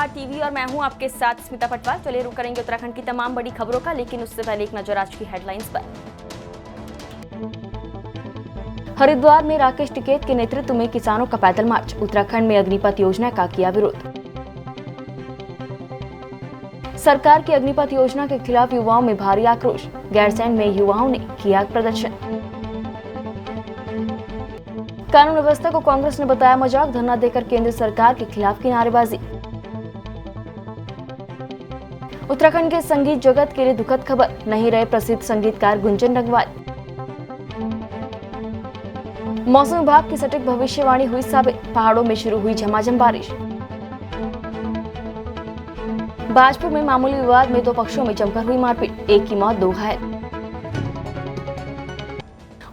नमस्कार टीवी और मैं हूं आपके साथ स्मिता पटवार। चलिए रुक करेंगे उत्तराखंड की तमाम बड़ी खबरों का, लेकिन उससे पहले एक नजर आज की हेडलाइंस पर। हरिद्वार में राकेश टिकैत के नेतृत्व में किसानों का पैदल मार्च, उत्तराखंड में अग्निपथ योजना का किया विरोध। सरकार की अग्निपथ योजना के खिलाफ युवाओं में भारी आक्रोश, गैरसैंण में युवाओं ने किया प्रदर्शन। कानून व्यवस्था को कांग्रेस ने बताया मजाक, धरना देकर केंद्र सरकार के खिलाफ की नारेबाजी। उत्तराखंड के संगीत जगत के लिए दुखद खबर, नहीं रहे प्रसिद्ध संगीतकार गुंजन नगवाल। मौसम विभाग की सटीक भविष्यवाणी हुई साबित, पहाड़ों में शुरू हुई झमाझम बारिश। बाजपुर में मामूली विवाद में दो पक्षों में जमकर हुई मारपीट, एक की मौत, दो घायल।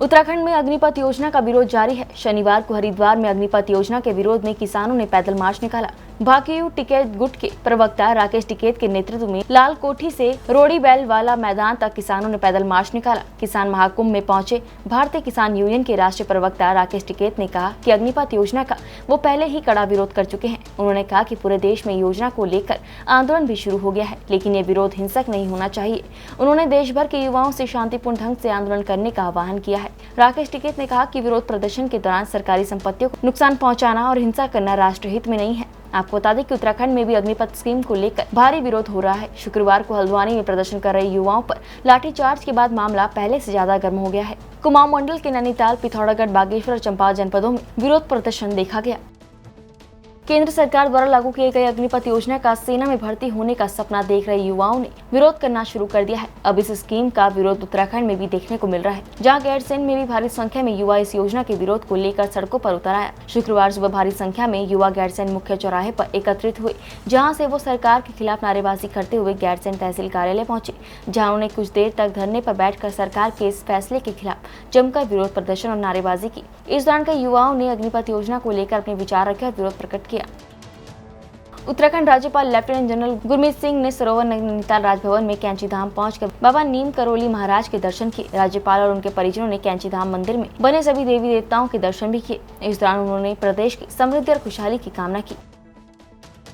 उत्तराखंड में अग्निपथ योजना का विरोध जारी है। शनिवार को हरिद्वार में अग्निपथ योजना के विरोध में किसानों ने पैदल मार्च निकाला। भाकियू टिकैत गुट के प्रवक्ता राकेश टिकैत के नेतृत्व में लाल कोठी से रोड़ी बैल वाला मैदान तक किसानों ने पैदल मार्च निकाला। किसान महाकुंभ में पहुंचे भारतीय किसान यूनियन के राष्ट्रीय प्रवक्ता राकेश टिकैत ने कहा कि अग्निपथ योजना का वो पहले ही कड़ा विरोध कर चुके हैं। उन्होंने कहा कि पूरे देश में योजना को लेकर आंदोलन भी शुरू हो गया है, लेकिन ये विरोध हिंसक नहीं होना चाहिए। उन्होंने देश भर के युवाओं से शांतिपूर्ण ढंग से आंदोलन करने का आह्वान किया है। राकेश टिकैत ने कहा कि विरोध प्रदर्शन के दौरान सरकारी संपत्तियों को नुकसान पहुंचाना और हिंसा करना राष्ट्रहित में नहीं है। आपको बता दें कि उत्तराखंड में भी अग्निपथ स्कीम को लेकर भारी विरोध हो रहा है। शुक्रवार को हल्द्वानी में प्रदर्शन कर रहे युवाओं पर लाठीचार्ज के बाद मामला पहले से ज्यादा गर्म हो गया है। कुमाऊं मंडल के नैनीताल, पिथौरागढ़, बागेश्वर और चंपावत जनपदों में विरोध प्रदर्शन देखा गया। केंद्र सरकार द्वारा लागू किए गए अग्निपथ योजना का सेना में भर्ती होने का सपना देख रहे युवाओं ने विरोध करना शुरू कर दिया है। अब इस स्कीम का विरोध उत्तराखंड में भी देखने को मिल रहा है, जहां गैरसैंण में भी भारी संख्या में युवा इस योजना के विरोध को लेकर सड़कों पर उतर आया। शुक्रवार सुबह भारी संख्या में युवा गैरसैंण मुख्य चौराहे पर एकत्रित हुए, जहाँ से वो सरकार के खिलाफ नारेबाजी करते हुए गैरसैंण तहसील कार्यालय पहुंचे, जहाँ उन्होंने कुछ देर तक धरने पर बैठकर सरकार के इस फैसले के खिलाफ जमकर विरोध प्रदर्शन और नारेबाजी की। इस दौरान कई युवाओं ने अग्निपथ योजना को लेकर अपने विचार रखे और विरोध प्रकट किया। उत्तराखंड राज्यपाल लेफ्टिनेंट जनरल गुरमीत सिंह ने सरोवर नैनीताल राजभवन में कैंची धाम पहुंचकर बाबा नीम करोली महाराज के दर्शन किए। राज्यपाल और उनके परिजनों ने कैंची धाम मंदिर में बने सभी देवी देवताओं के दर्शन भी किए। इस दौरान उन्होंने प्रदेश की समृद्धि और खुशहाली की कामना की।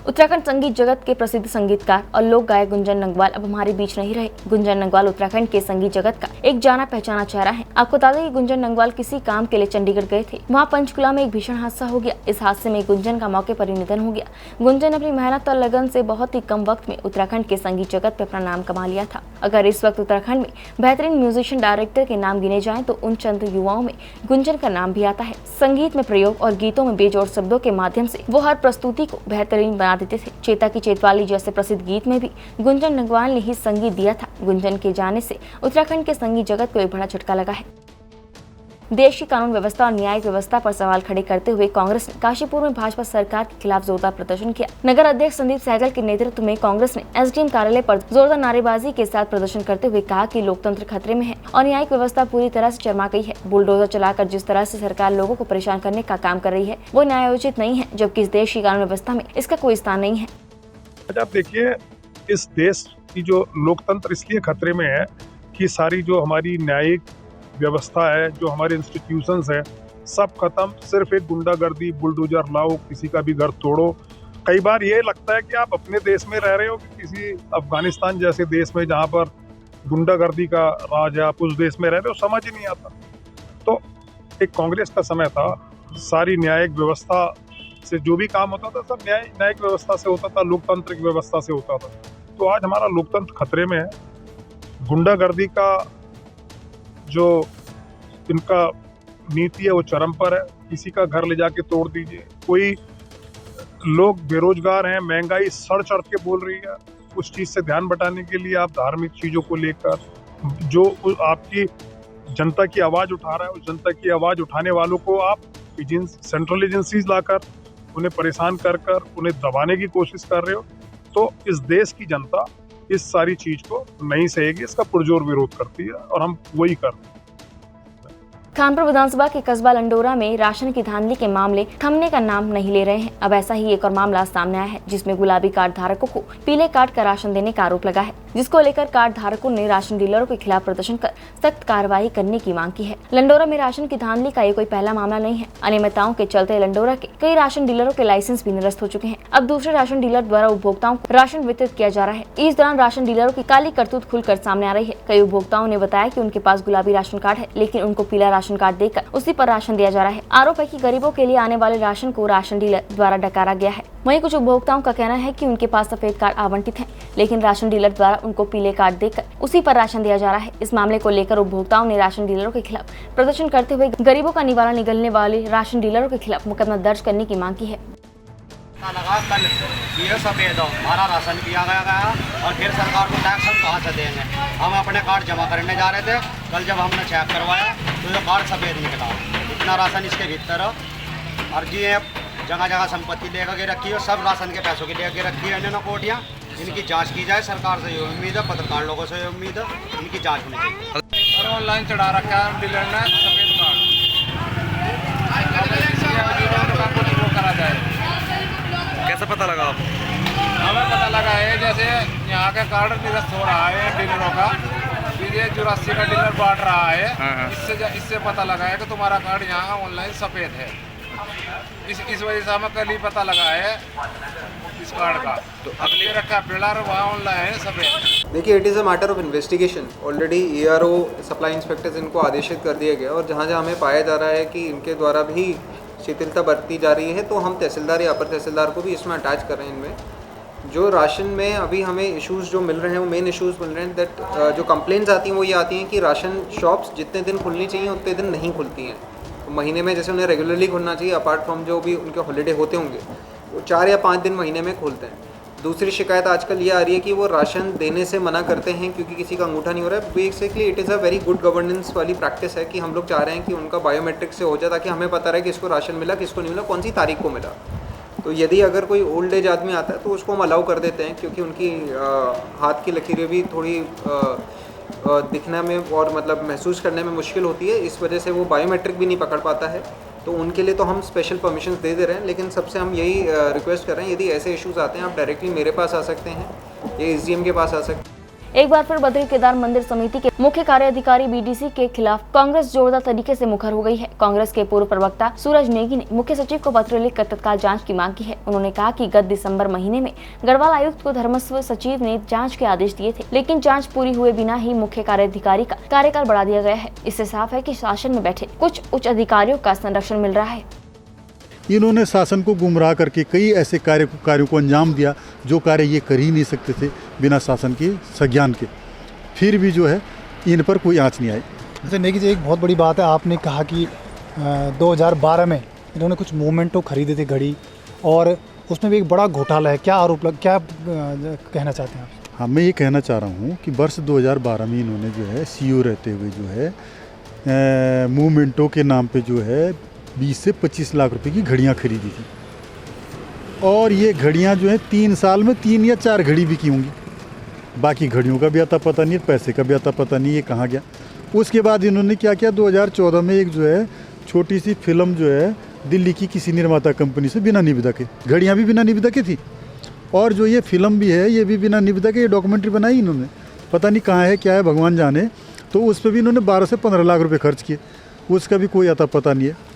उत्तराखंड संगीत जगत के प्रसिद्ध संगीतकार और लोक गायक गुंजन नगवाल अब हमारे बीच नहीं रहे। गुंजन नगवाल उत्तराखंड के संगीत जगत का एक जाना पहचाना चेहरा है। आपको बता दें कि गुंजन नगवाल किसी काम के लिए चंडीगढ़ गए थे। वहां पंचकुला में एक भीषण हादसा हो गया। इस हादसे में गुंजन का मौके पर ही निधन हो गया। गुंजन अपनी मेहनत और लगन से बहुत ही कम वक्त में उत्तराखंड के संगीत जगत पे अपना नाम कमा लिया था। अगर इस वक्त उत्तराखंड में बेहतरीन म्यूजिशियन डायरेक्टर के नाम गिने जाएं तो उन चंद युवाओं में गुंजन का नाम भी आता है। संगीत में प्रयोग और गीतों में बेजोड़ शब्दों के माध्यम से वो हर प्रस्तुति को बेहतरीन बना देते थे। चेता की चेतवाली जैसे प्रसिद्ध गीत में भी गुंजन नगवाल ने ही संगीत दिया था। गुंजन के जाने से उत्तराखंड के संगीत जगत को एक बड़ा झटका लगा है। देश की कानून व्यवस्था और न्यायिक व्यवस्था पर सवाल खड़े करते हुए कांग्रेस ने काशीपुर में भाजपा सरकार के खिलाफ जोरदार प्रदर्शन किया। नगर अध्यक्ष संदीप सहगल के नेतृत्व में कांग्रेस ने एसडीएम कार्यालय पर जोरदार नारेबाजी के साथ प्रदर्शन करते हुए कहा कि लोकतंत्र खतरे में है और न्यायिक व्यवस्था पूरी तरह से चरमा गई है। बुलडोजर चलाकर जिस तरह से सरकार लोगों को परेशान करने का काम कर रही है वो न्यायोचित नहीं है, जबकि इस देश की कानून व्यवस्था में इसका कोई स्थान नहीं है। आप देखिए, इस देश की जो लोकतंत्र इसलिए खतरे में है कि सारी जो हमारी न्यायिक व्यवस्था है, जो हमारे इंस्टीट्यूशंस है, सब खत्म। सिर्फ एक गुंडागर्दी, बुलडोजर लाओ, किसी का भी घर तोड़ो। कई बार ये लगता है कि आप अपने देश में रह रहे हो कि किसी अफगानिस्तान जैसे देश में जहाँ पर गुंडागर्दी का राज है, आप उस देश में रह रहे हो, समझ ही नहीं आता। तो एक कांग्रेस का समय था, सारी न्यायिक व्यवस्था से जो भी काम होता था सब न्यायिक व्यवस्था से होता था, लोकतांत्रिक व्यवस्था से होता था। तो आज हमारा लोकतंत्र खतरे में है। गुंडागर्दी का जो इनका नीति है वो चरम पर है। किसी का घर ले जाके तोड़ दीजिए। कोई लोग बेरोजगार हैं, महंगाई सड़ चढ़ के बोल रही है। उस चीज से ध्यान बटाने के लिए आप धार्मिक चीजों को लेकर जो आपकी जनता की आवाज उठा रहा है, उस जनता की आवाज उठाने वालों को आप सेंट्रल एजेंसीज लाकर उन्हें परेशान कर उन्हें दबाने की कोशिश कर रहे हो। तो इस देश की जनता इस सारी चीज को नहीं सहेगी, इसका पुरजोर विरोध करती है और हम वही करते हैं। कानपुर विधानसभा के कस्बा लंडोरा में राशन की धांधली के मामले थमने का नाम नहीं ले रहे हैं। अब ऐसा ही एक और मामला सामने आया है, जिसमें गुलाबी कार्ड धारकों को पीले कार्ड का राशन देने का आरोप लगा है, जिसको लेकर कार्ड धारकों ने राशन डीलरों के खिलाफ प्रदर्शन कर सख्त कार्रवाई करने की मांग की है। लंडोरा में राशन की धांधली का ये कोई पहला मामला नहीं है। अनियमितताओं के चलते लंडोरा के कई राशन डीलरों के लाइसेंस भी निरस्त हो चुके हैं। अब दूसरे राशन डीलर द्वारा उपभोक्ताओं को राशन वितरित किया जा रहा है। इस दौरान राशन डीलरों की काली करतूत खुलकर सामने आ रही है। कई उपभोक्ताओं ने बताया कि उनके पास गुलाबी राशन कार्ड है, लेकिन उनको पीला राशन कार्ड देकर उसी पर राशन दिया जा रहा है। आरोप है कि गरीबों के लिए आने वाले राशन को राशन डीलर द्वारा डकारा गया है। वहीं कुछ उपभोक्ताओं का कहना है कि उनके पास सफेद कार्ड आवंटित हैं, लेकिन राशन डीलर द्वारा उनको पीले कार्ड देकर उसी पर राशन दिया जा रहा है। इस मामले को लेकर उपभोक्ताओं ने राशन डीलरों के खिलाफ प्रदर्शन करते हुए गरीबों का निवाला निगलने वाले राशन डीलरों के खिलाफ मुकदमा दर्ज करने की मांग की है। लगा कल ये सफेद हमारा राशन किया गया और फिर सरकार को टैक्स हम कहाँ से देंगे। हम अपने कार्ड जमा करने जा रहे थे, कल जब हमने चेक करवाया तो ये कार्ड सफेद निकला। इतना राशन इसके भीतर और जी जगह जगह संपत्ति लेकर के रखी है, सब राशन के पैसों के लेकर रखी है इन्होंने कोटियाँ। इनकी जांच की जाए, सरकार से ये उम्मीद है, पत्रकार लोगों से ये उम्मीद है, इनकी जांच होनी चाहिए। और ऑनलाइन चढ़ा रखा है डीलर ने सफेद कार्ड, कुछ वो करा जाए। कैसे पता लगा आप? हमें पता लगा है जैसे यहाँ का कार्ड निरस्त हो रहा है डीलरों का, फिर ये 84 का डीलर बांट रहा है। इससे पता लगा है कि तुम्हारा कार्ड यहाँ ऑनलाइन सफ़ेद है। इस वजह से हमें कल ही पता लगा है इस कार्ड का। तो अगले रखा डीलर वहाँ ऑनलाइन सफ़ेद। देखिए, it is a matter of investigation. Already ERO supply inspectors इनको आदेशित कर दिया गया और जहाँ जहाँ हमें पाया जा रहा है कि इनके द्वारा भी शिथिलता बरती जा रही है, तो हम तहसीलदार या अपर तहसीलदार को भी इसमें अटैच कर रहे हैं। इनमें जो राशन में अभी हमें इश्यूज़ जो मिल रहे हैं वो मेन इश्यूज़ मिल रहे हैं दैट जो कंप्लेंट्स आती हैं वो ये आती हैं कि राशन शॉप्स जितने दिन खुलनी चाहिए उतने दिन नहीं खुलती हैं। तो महीने में जैसे उन्हें रेगुलरली खुलना चाहिए, अपार्ट फ्रॉम जो भी उनके हॉलीडे होते होंगे, वो 4 या 5 दिन महीने में खोलते हैं। दूसरी शिकायत आजकल ये आ रही है कि वो राशन देने से मना करते हैं क्योंकि किसी का अंगूठा नहीं हो रहा है। Basically it is a very good governance वाली प्रैक्टिस है कि हम लोग चाह रहे हैं कि उनका बायोमेट्रिक से हो जाए, ताकि हमें पता रहे किसको राशन मिला, किसको नहीं मिला, कौन सी तारीख को मिला। तो यदि अगर कोई ओल्ड एज आदमी आता है तो उसको हम अलाउ कर देते हैं, क्योंकि उनकी हाथ की लकीरें भी थोड़ी दिखने में और मतलब महसूस करने में मुश्किल होती है, इस वजह से वो बायोमेट्रिक भी नहीं पकड़ पाता है। तो उनके लिए तो हम स्पेशल परमिशंस दे रहे हैं, लेकिन सबसे हम यही रिक्वेस्ट कर रहे हैं, यदि ऐसे इश्यूज़ आते हैं आप डायरेक्टली मेरे पास आ सकते हैं या SDM के पास आ सकते हैं। एक बार फिर बद्री केदार मंदिर समिति के मुख्य कार्य अधिकारी BDC के खिलाफ कांग्रेस जोरदार तरीके से मुखर हो गई है। कांग्रेस के पूर्व प्रवक्ता सूरज नेगी ने मुख्य सचिव को पत्र लिखकर तत्काल जांच की मांग की है। उन्होंने कहा कि गत दिसंबर महीने में गढ़वाल आयुक्त को धर्मस्व सचिव ने जांच के आदेश दिए थे, लेकिन जांच पूरी हुए बिना ही मुख्य कार्य अधिकारी का कार्यकाल बढ़ा दिया गया है। इससे साफ है कि शासन में बैठे कुछ उच्च अधिकारियों का संरक्षण मिल रहा है। इन्होंने शासन को गुमराह करके कई ऐसे कार्यों को अंजाम दिया जो कार्य ये कर ही नहीं सकते थे बिना शासन के संज्ञान के, फिर भी जो है इन पर कोई आँच नहीं आई। जैसे नेगी जी, एक बहुत बड़ी बात है, आपने कहा कि 2012 में इन्होंने कुछ मोमेंटो खरीदे थे घड़ी, और उसमें भी एक बड़ा घोटाला है। क्या आरोप क्या कहना चाहते हैं आप? हाँ, मैं ये कहना चाह रहा हूँ कि वर्ष 2012 में इन्होंने जो है CO रहते हुए जो है मोमेंटो के नाम पे जो है 20 से 25 लाख रुपए की घड़ियाँ खरीदी थी, और ये घड़ियाँ जो है 3 साल में 3 या 4 घड़ी बिकी होंगी। बाकी घड़ियों का भी आता पता नहीं, पैसे का भी आता पता नहीं, ये कहाँ गया। उसके बाद इन्होंने क्या किया, 2014 में एक जो है छोटी सी फिल्म जो है दिल्ली की किसी निर्माता कंपनी से बिना निविदा के, घड़ियाँ भी बिना निविदा के थी, और जो ये फिल्म भी है ये भी बिना निविदा के, ये डॉक्यूमेंट्री बनाई इन्होंने, पता नहीं कहाँ है क्या है भगवान जाने। तो उस पर भी इन्होंने 12 से 15 लाख रुपये खर्च किए, उसका भी कोई आता पता नहीं है।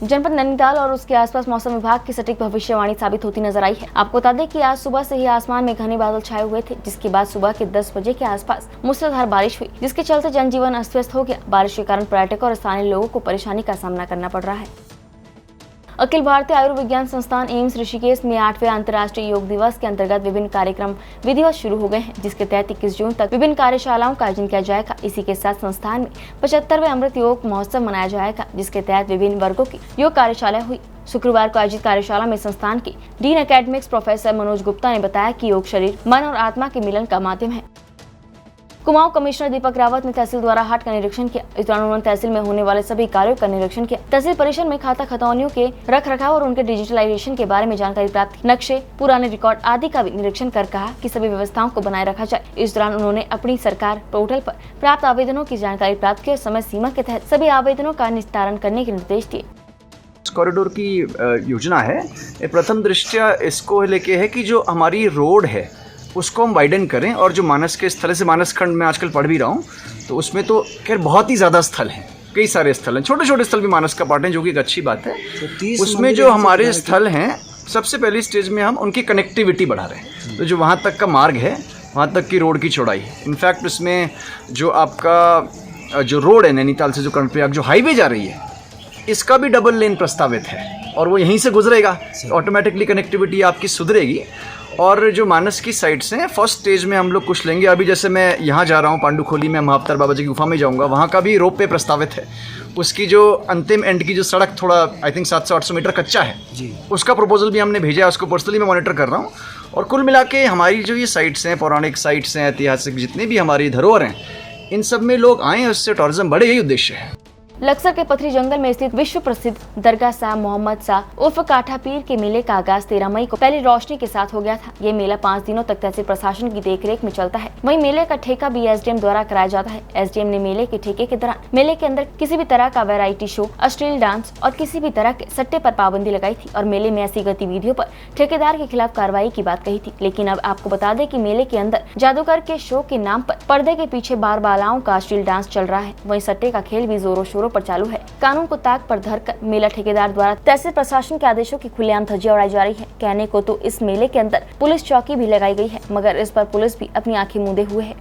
जनपद नैनीताल और उसके आसपास मौसम विभाग की सटीक भविष्यवाणी साबित होती नजर आई है। आपको बता दें कि आज सुबह से ही आसमान में घने बादल छाए हुए थे, जिसके बाद सुबह के 10 बजे के आसपास मूसलाधार बारिश हुई, जिसके चलते जनजीवन अस्त व्यस्त हो गया। बारिश के कारण पर्यटकों और स्थानीय लोगों को परेशानी का सामना करना पड़ रहा है। अखिल भारतीय आयुर्विज्ञान संस्थान एम्स ऋषिकेश में 8वें अंतर्राष्ट्रीय योग दिवस के अंतर्गत विभिन्न कार्यक्रम विधिवत शुरू हो गए हैं, जिसके तहत 21 जून तक विभिन्न कार्यशालाओं का आयोजन किया जाएगा। इसी के साथ संस्थान में 75वें अमृत योग महोत्सव मनाया जाएगा, जिसके तहत विभिन्न वर्गों की योग कार्यशाला हुई। शुक्रवार को आयोजित कार्यशाला में संस्थान के dean academics professor Manoj Gupta ने बताया कि योग शरीर, मन और आत्मा के मिलन का माध्यम है। कुमाऊं कमिश्नर दीपक रावत ने तहसील द्वारा हाट का निरीक्षण किया। इस दौरान उन्होंने तहसील में होने वाले सभी कार्यों का निरीक्षण किया। तहसील परिसर में खाता खतौनियों के रख रखाव और उनके डिजिटलाइजेशन के बारे में जानकारी प्राप्त की। नक्शे, पुराने रिकॉर्ड आदि का भी निरीक्षण कर कहा कि सभी व्यवस्थाओं को बनाए रखा जाए। इस दौरान उन्होंने अपनी सरकार पोर्टल पर प्राप्त आवेदनों की जानकारी प्राप्त की और समय सीमा के तहत सभी आवेदनों का निस्तारण करने के निर्देश दिए। कॉरिडोर की योजना है, ये प्रथम दृष्टया इसको लेके है कि जो हमारी रोड है उसको हम वाइडन करें, और जो मानस के स्थल से मानस खंड में आजकल पढ़ भी रहा हूँ तो उसमें तो खैर बहुत ही ज़्यादा स्थल हैं, कई सारे स्थल हैं, छोटे छोटे स्थल भी मानस का पार्ट है, जो कि एक अच्छी बात है। उसमें जो हमारे स्थल हैं, सबसे पहली स्टेज में हम उनकी कनेक्टिविटी बढ़ा रहे हैं। तो जो वहाँ तक का मार्ग है, वहाँ तक की रोड की चौड़ाई है, इनफैक्ट उसमें जो आपका जो रोड है नैनीताल से जो कर्णप्रयाग जो हाईवे जा रही है, इसका भी डबल लेन प्रस्तावित है और वो यहीं से गुजरेगा, ऑटोमेटिकली कनेक्टिविटी आपकी सुधरेगी। और जो मानस की साइड्स हैं, फर्स्ट स्टेज में हम लोग कुछ लेंगे। अभी जैसे मैं यहाँ जा रहा हूँ पांडुखोली में, महाअवतार बाबा जी की गुफा में जाऊँगा, वहाँ का भी रोप वे प्रस्तावित है। उसकी जो अंतिम एंड की जो सड़क थोड़ा आई थिंक 700-800 मीटर कच्चा है जी, उसका प्रपोजल भी हमने भेजा है, उसको पर्सनली मैं मॉनिटर कर रहा हूँ। और कुल मिला के हमारी जो ये साइट्स हैं, पौराणिक साइट्स हैं, ऐतिहासिक जितनी भी हमारी धरोहर हैं, इन सब में लोग आएँ, उससे टूरिज्म बढ़े, यही उद्देश्य है। लक्सर के पथरी जंगल में स्थित विश्व प्रसिद्ध दरगाह शाह मोहम्मद शाह उर्फ काठा पीर के मेले का आगाज 13 मई को पहली रोशनी के साथ हो गया था। ये मेला 5 दिनों तक तहसील प्रशासन की देखरेख में चलता है। वहीं मेले का ठेका भी एसडीएम द्वारा कराया जाता है। एसडीएम ने मेले के ठेके के दौरान मेले के अंदर किसी भी तरह का वैरायटी शो, अश्लील डांस और किसी भी तरह के सट्टे पर पाबंदी लगाई थी और मेले में ऐसी गतिविधियों पर ठेकेदार के खिलाफ कार्रवाई की बात कही थी। लेकिन अब आपको बता दें कि मेले के अंदर जादूगर के शो के नाम पर पर्दे के पीछे बार बालाओं का अश्लील डांस चल रहा है। वहीं सट्टे का खेल भी जोरों शोरों पर चालू है। कानून को ताक पर धरकर मेला ठेकेदार द्वारा तहसील प्रशासन के आदेशों की खुलेआम धज्जियां उड़ाई जा रही है। कहने को तो इस मेले के अंदर पुलिस चौकी भी लगाई गई है, मगर इस पर पुलिस भी अपनी आंखें मूंदे हुए है।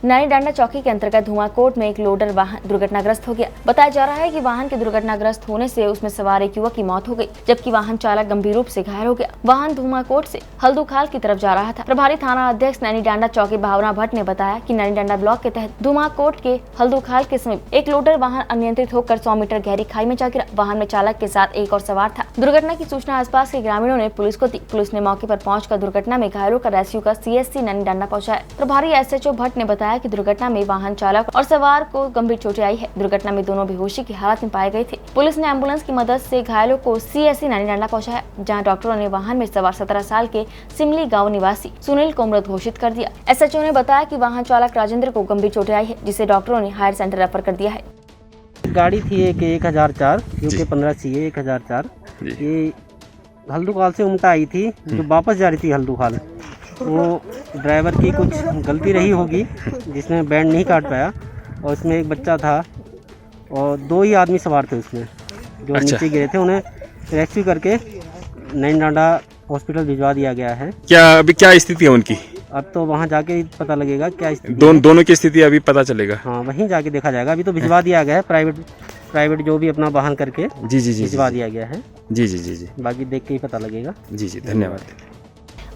नैनी डांडा चौकी के अंतर्गत धुमाकोट में एक लोडर वाहन दुर्घटनाग्रस्त हो गया। बताया जा रहा है कि वाहन के दुर्घटनाग्रस्त होने से उसमें सवार एक युवक की मौत हो गई, जबकि वाहन चालक गंभीर रूप से घायल हो गया। वाहन धुमाकोट से हल्दूखाल की तरफ जा रहा था। प्रभारी थाना अध्यक्ष नैनी डांडा चौकी भावना भट्ट ने बताया कि नैनी डांडा ब्लॉक के तहत धुमाकोट के हल्दूखाल के समीप एक लोडर वाहन अनियंत्रित होकर 100 मीटर गहरी खाई में जा गिरा। वाहन में चालक के साथ एक और सवार था। दुर्घटना की सूचना आसपास के ग्रामीणों ने पुलिस को दी। पुलिस ने मौके पर पहुंचकर दुर्घटना में घायलों का रेस्क्यू कर सीएससी नैनी डांडा पहुंचाया। प्रभारी एसएचओ भट्ट ने बताया कि दुर्घटना में वाहन चालक और सवार को गंभीर चोटें आई है। दुर्घटना में दोनों बेहोशी की हालत में पाए गए थे। पुलिस ने एम्बुलेंस की मदद से घायलों को सीएससी नैनी डांडा पहुंचाया, जहां डॉक्टरों ने वाहन में सवार 17 साल के सिमली गांव निवासी सुनील को मृत घोषित कर दिया। एसएचओ ने बताया कि वाहन चालक राजेंद्र को गंभीर चोटें आई है, जिसे डॉक्टरों ने हायर सेंटर रेफर कर दिया है। गाड़ी थी एक 1004 यूके 15 CA 1004, ये हल्दूखाल से उमटा आई थी, जो वापस जा रही थी हल्दूखाल। वो ड्राइवर की कुछ गलती रही होगी जिसने बैंड नहीं काट पाया, और उसमें एक बच्चा था और 2 ही आदमी सवार थे उसमें, जो नीचे गिरे थे। उन्हें रेस्क्यू करके नैनी डांडा हॉस्पिटल भिजवा दिया गया है। अभी क्या स्थिति है उनकी? अब तो वहाँ जाके ही पता लगेगा क्या स्थिति दोनों की स्थिति अभी पता चलेगा। हाँ, वहीं जाके देखा जाएगा। अभी तो भिजवा दिया गया है, प्राइवेट जो भी अपना वाहन करके जी भिजवा दिया गया है। जी। बाकी देख के ही पता लगेगा। जी धन्यवाद।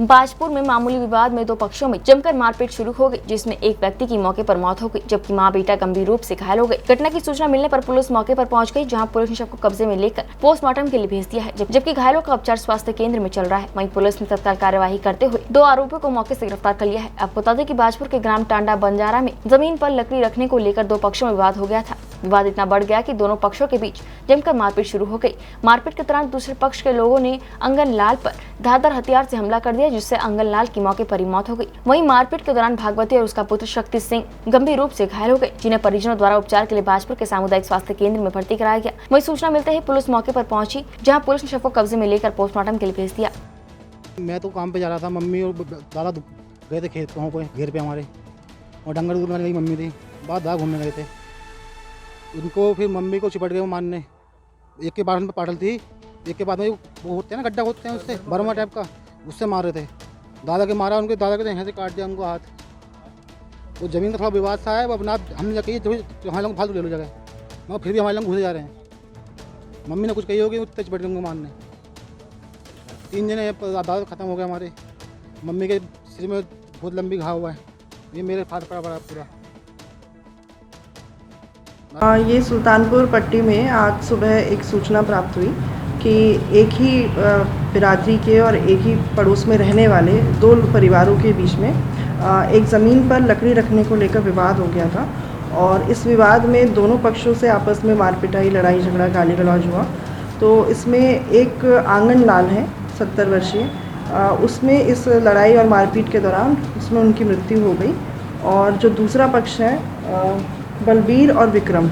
बाजपुर में मामूली विवाद में 2 पक्षों में जमकर मारपीट शुरू हो गई, जिसमें एक व्यक्ति की मौके पर मौत हो गई, जबकि मां बेटा गंभीर रूप से घायल हो गए। घटना की सूचना मिलने पर पुलिस मौके पर पहुंच गई, जहां पुलिस ने शव को कब्जे में लेकर पोस्टमार्टम के लिए भेज दिया है, जबकि घायलों का उपचार स्वास्थ्य केंद्र में चल रहा है। वहीं पुलिस ने तत्काल कार्यवाही करते हुए 2 आरोपियों को मौके से गिरफ्तार कर लिया है। आपको बता दें कि बाजपुर के ग्राम टांडा बंजारा में जमीन पर लकड़ी रखने को लेकर 2 पक्षों में विवाद हो गया था। विवाद इतना बढ़ गया कि दोनों पक्षों के बीच जमकर मारपीट शुरू हो गई। मारपीट के दौरान दूसरे पक्ष के लोगों ने अंगन लाल पर धारदार हथियार से हमला कर दिया, जिससे अंगन लाल की मौके पर ही मौत हो गई। वहीं मारपीट के दौरान भागवती और उसका पुत्र शक्ति सिंह गंभीर रूप से घायल हो गए, जिन्हें परिजनों द्वारा उपचार के लिए बाजपुर के सामुदायिक स्वास्थ्य केंद्र में भर्ती कराया गया। वहीं सूचना मिलते ही पुलिस मौके पर पहुंची, जहां पुलिस ने शव को कब्जे में लेकर पोस्टमार्टम के लिए भेज दिया। मैं तो काम पे जा रहा था, मम्मी और दादा गए थे खेत पे, घेर पे हमारे, और डंगर दूर वाली मम्मी थी, बाहर दाग घूमने गए थे। उनको फिर मम्मी को चिपट गए वो मारने। एक के बाद में पाटल थी, एक के बाद में वो होते हैं ना गड्ढा होते हैं उससे बर्मा टाइप का, उससे मार रहे थे। दादा के मारा, उनके दादा के यहाँ से काट दिया उनको हाथ। वो ज़मीन का थोड़ा विवाद सा है, अब ना हमने कही हमारे लोग फालतू ले लो जगह, मगर फिर भी हमारे लोग घुसे जा रहे हैं। मम्मी ने कुछ कही होगी, उत्ते चिपट गए उनको मारने। 3 जने दादा ख़त्म हो गया हमारे। मम्मी के सिर में बहुत लंबी घाव हुआ है, ये मेरे फाड़ पड़ा पूरा। ये सुल्तानपुर पट्टी में आज सुबह एक सूचना प्राप्त हुई कि एक ही बिरादरी के और एक ही पड़ोस में रहने वाले 2 परिवारों के बीच में एक ज़मीन पर लकड़ी रखने को लेकर विवाद हो गया था और इस विवाद में दोनों पक्षों से आपस में मारपिटाई, लड़ाई झगड़ा, गाली गलौज हुआ। तो इसमें एक आंगन लाल है 70 वर्षीय, उसमें इस लड़ाई और मारपीट के दौरान उसमें उनकी मृत्यु हो गई। और जो दूसरा पक्ष है बलबीर और विक्रम,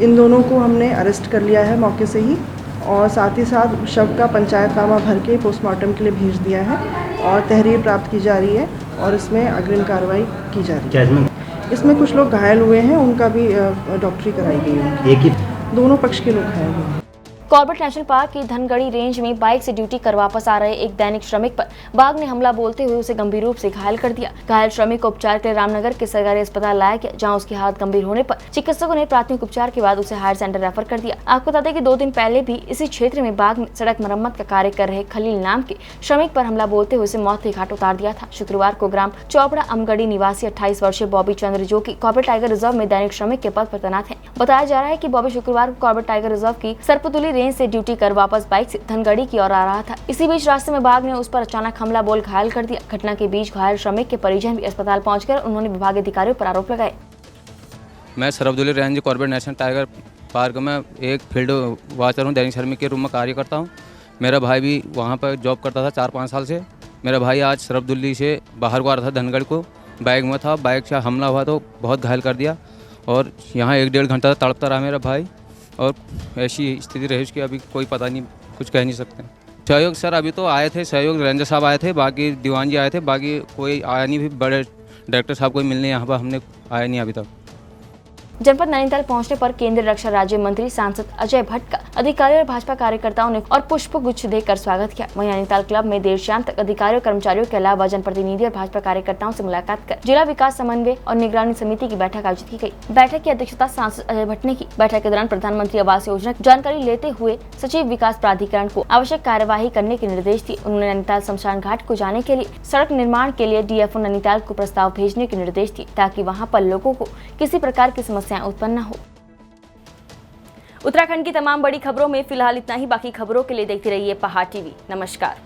इन दोनों को हमने अरेस्ट कर लिया है मौके से ही और साथ ही साथ शव का पंचायतनामा भर के पोस्टमार्टम के लिए भेज दिया है और तहरीर प्राप्त की जा रही है और इसमें अग्रिम कार्रवाई की जा रही है। इसमें कुछ लोग घायल हुए हैं, उनका भी डॉक्टरी कराई गई है। एक ही दोनों पक्ष के लोग घायल हुए हैं। कॉर्बेट नेशनल पार्क की धनगढ़ी रेंज में बाइक से ड्यूटी कर वापस आ रहे एक दैनिक श्रमिक पर बाघ ने हमला बोलते हुए उसे गंभीर रूप से घायल कर दिया। घायल श्रमिक को उपचार के लिए रामनगर के सरकारी अस्पताल लाया गया, जहां उसकी हालत गंभीर होने पर चिकित्सकों ने प्राथमिक उपचार के बाद उसे हायर सेंटर रेफर कर दिया। आपको बता दें कि 2 दिन पहले भी इसी क्षेत्र में बाघ में सड़क मरम्मत का कार्य कर रहे खलील नाम के श्रमिक पर हमला बोलते हुए उसे मौत के घाट उतार दिया था। शुक्रवार को ग्राम चौपड़ा अमगढ़ी निवासी 28 वर्षीय बॉबी चंद्र, जो की कॉर्बेट टाइगर रिजर्व में दैनिक श्रमिक के पद पर तैनात है। बताया जा रहा है कि बॉबी शुक्रवार को कॉर्बेट टाइगर रिजर्व की सरपतुली रेंज से ड्यूटी कर वापस बाइक से धनगढ़ी की ओर आ रहा था। इसी बीच रास्ते में बाघ ने उस पर अचानक हमला बोल घायल कर दिया। घटना के बीच घायल श्रमिक के परिजन भी अस्पताल पहुंचकर उन्होंने विभागीय अधिकारियों पर आरोप लगाए। मैं Sarpaduli range Corbett national tiger park में एक फील्ड वॉचर हूँ, दैनिक श्रमिक के रूप में कार्य करता हूँ। मेरा भाई भी वहाँ पर जॉब करता था 4-5 साल से। मेरा भाई आज सरपतुली से बाहर को आ रहा था धनगढ़ को, बाइक में था, बाइक से हमला हुआ तो बहुत घायल कर दिया और यहाँ 1-1.5 घंटा तड़पता रहा मेरा भाई और ऐसी स्थिति रही उसकी, अभी कोई पता नहीं, कुछ कह नहीं सकते। सहयोग सर अभी तो आए थे, सहयोग रेंजर साहब आए थे, बाकी दीवान जी आए थे, बाकी कोई आया नहीं, भी बड़े डायरेक्टर साहब कोई मिलने यहाँ पर हमने आया नहीं अभी तक। जनपद नैनीताल पहुंचने पर केंद्रीय रक्षा राज्य मंत्री सांसद अजय भट्ट का अधिकारियों और भाजपा कार्यकर्ताओं ने और पुष्प गुच्छ देकर स्वागत किया। वहीं नैनीताल क्लब में देर शाम तक अधिकारियों कर्मचारियों के अलावा जनप्रतिनिधि और भाजपा कार्यकर्ताओं से मुलाकात कर जिला विकास समन्वय और निगरानी समिति की बैठक आयोजित की गई। बैठक की अध्यक्षता सांसद अजय भट्ट ने की। बैठक के दौरान प्रधानमंत्री आवास योजना की जानकारी लेते हुए सचिव विकास प्राधिकरण को आवश्यक कार्यवाही करने के निर्देश दिए। उन्होंने नैनीताल शमशान घाट को जाने के लिए सड़क निर्माण के लिए DFO नैनीताल को प्रस्ताव भेजने के निर्देश दिए, ताकि वहाँ पर लोगों को किसी प्रकार की समस्याएं उत्पन्न न हो। उत्तराखंड की तमाम बड़ी खबरों में फिलहाल इतना ही। बाकी खबरों के लिए देखते रहिए पहाड़ टीवी। नमस्कार।